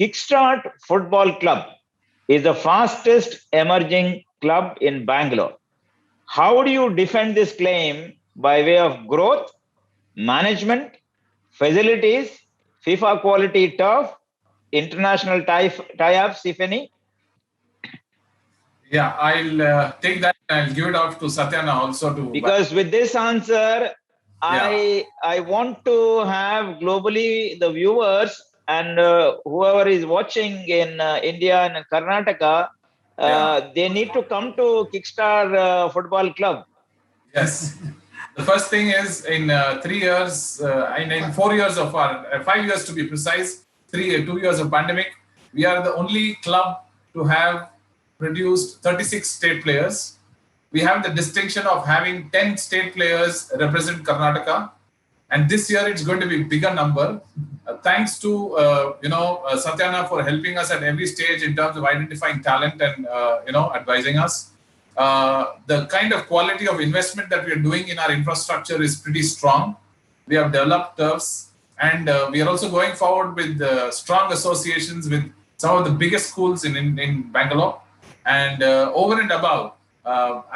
Kickstart Football Club is the fastest emerging club in Bangalore. How do you defend this claim by way of growth, management, facilities, FIFA quality turf, international tie-ups, if any? Yeah, I'll take that and I'll give it off to Satyana also to. Because with this answer, Yeah. I want to have globally the viewers and whoever is watching in India and Karnataka, they need to come to Kickstart Football Club. Yes. The first thing is in 3 years, in 4 years of our, 5 years to be precise, 2 years of pandemic, we are the only club to have produced 36 state players. We have the distinction of having 10 state players represent Karnataka. And this year it's going to be a bigger number. Thanks to Satyana for helping us at every stage in terms of identifying talent and advising us. The kind of quality of investment that we are doing in our infrastructure is pretty strong. We have developed turfs, and we are also going forward with strong associations with some of the biggest schools in Bangalore. And over and above,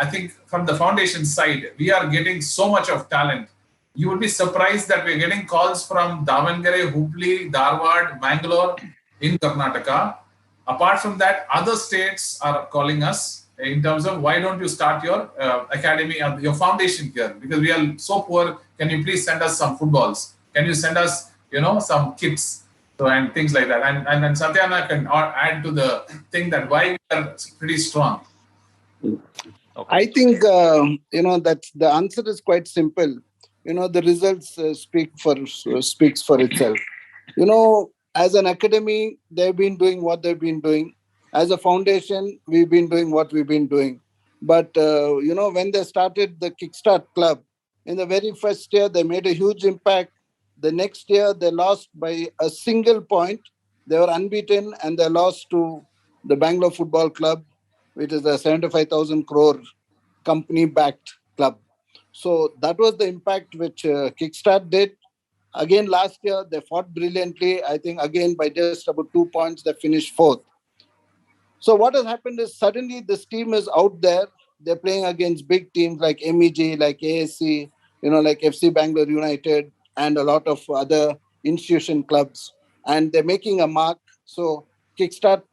I think from the foundation side, we are getting so much of talent. You would be surprised that we're getting calls from Davangere, Hubli, Dharwad, Bangalore in Karnataka. Apart from that, other states are calling us in terms of why don't you start your academy, your foundation here? Because we are so poor. Can you please send us some footballs? Can you send us, some kits? So, and things like that. And then Satyana can add to the thing that why we are pretty strong. Okay. I think, that the answer is quite simple. The results speaks for itself. As an academy, they've been doing what they've been doing. As a foundation, we've been doing what we've been doing. But, when they started the Kickstart Club, in the very first year, they made a huge impact. The next year, they lost by a single point. They were unbeaten and they lost to the Bangalore Football Club, which is a 75,000 crore company-backed club. So that was the impact which Kickstart did. Again, last year, they fought brilliantly. I think, again, by just about 2 points, they finished fourth. So what has happened is suddenly this team is out there. They're playing against big teams like MEG, like ASC, like FC Bangalore United, and a lot of other institution clubs. And they're making a mark. So Kickstart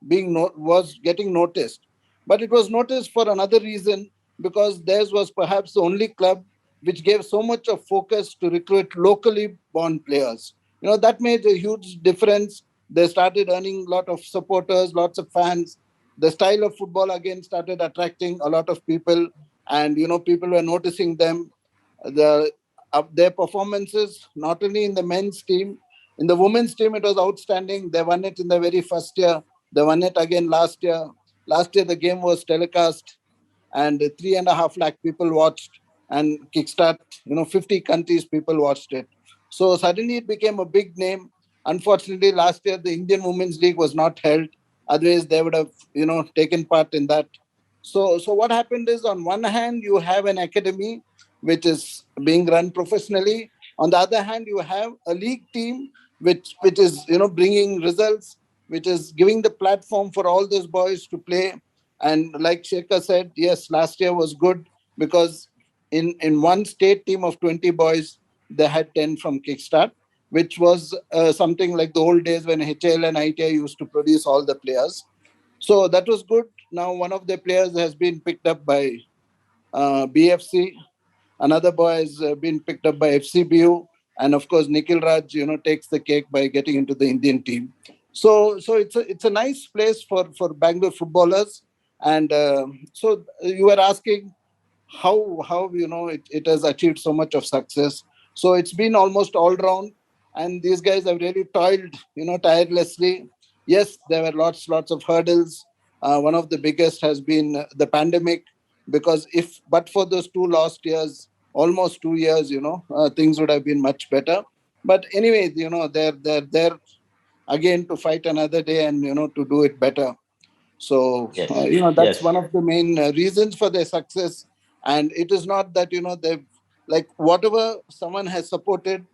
was getting noticed. But it was noticed for another reason, because theirs was perhaps the only club which gave so much of focus to recruit locally born players. That made a huge difference. They started earning a lot of supporters, lots of fans. The style of football again started attracting a lot of people, and people were noticing them. Their performances, not only in the men's team, in the women's team, it was outstanding. They won it in the very first year. They won it again last year. Last year, the game was telecast, and 3.5 lakh people watched, and Kickstart, 50 countries people watched it. So suddenly it became a big name. Unfortunately, last year, the Indian Women's League was not held. Otherwise, they would have, taken part in that. So what happened is, on one hand, you have an academy which is being run professionally. On the other hand, you have a league team which is, bringing results, which is giving the platform for all those boys to play. And like SHEKAR said, yes, last year was good because in one state team of 20 boys, they had 10 from Kickstart, which was something like the old days when HL and ITI used to produce all the players. So that was good. Now one of the players has been picked up by BFC. Another boy has been picked up by FCBU. And of course, Nikhil Raj, takes the cake by getting into the Indian team. So it's a nice place for Bangalore footballers. And so you were asking how it has achieved so much of success. So it's been almost all round, and these guys have really toiled, tirelessly. Yes, there were lots of hurdles. One of the biggest has been the pandemic, because but for those 2 lost years, almost 2 years, things would have been much better. But anyway, they're there again to fight another day and, to do it better. So, yes. that's one of the main reasons for their success. And it is not that, they've, like, whatever someone has supported,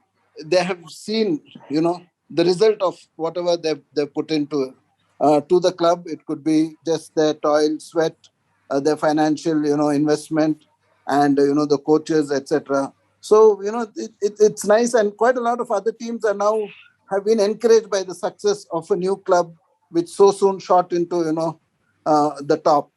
they have seen, the result of whatever they put into to the club. It could be just their toil, sweat, their financial, investment, and the coaches, etc. So it's nice, and quite a lot of other teams are now have been encouraged by the success of a new club, which so soon shot into the top.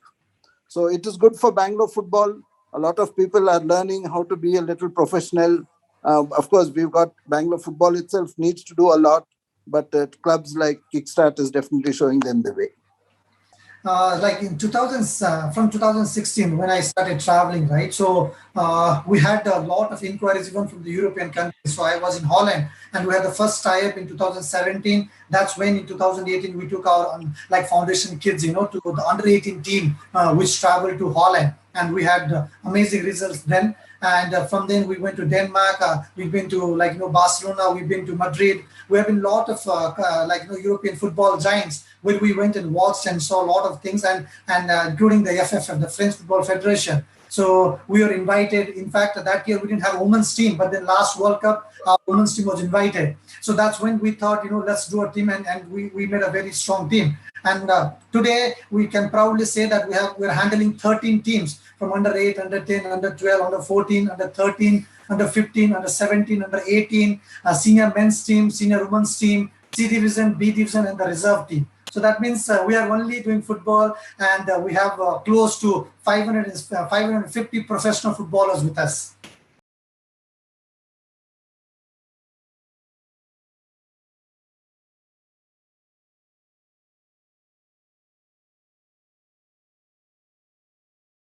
So it is good for Bangalore football. A lot of people are learning how to be a little professional. Of course, we've got Bangalore football itself needs to do a lot, but clubs like Kickstart is definitely showing them the way. Like in 2000, from 2016, when I started traveling, right? So we had a lot of inquiries even from the European countries. So I was in Holland, and we had the first tie-up in 2017. That's when in 2018 we took our like foundation kids, to the under 18 team, which traveled to Holland, and we had amazing results then. And from then we went to Denmark. We've been to Barcelona. We've been to Madrid. We have been a lot of European football giants where we went and watched and saw a lot of things, and including the FFF, the French Football Federation. So we were invited. In fact, that year we didn't have a women's team, but then last World Cup, our women's team was invited. So that's when we thought, let's do a team, and we made a very strong team. And today we can proudly say that we're handling 13 teams from under 8, under 10, under 12, under 14, under 13, under 15, under 17, under 18, senior men's team, senior women's team, C division, B division, and the reserve team. So that means we are only doing football, and we have close to 550 professional footballers with us.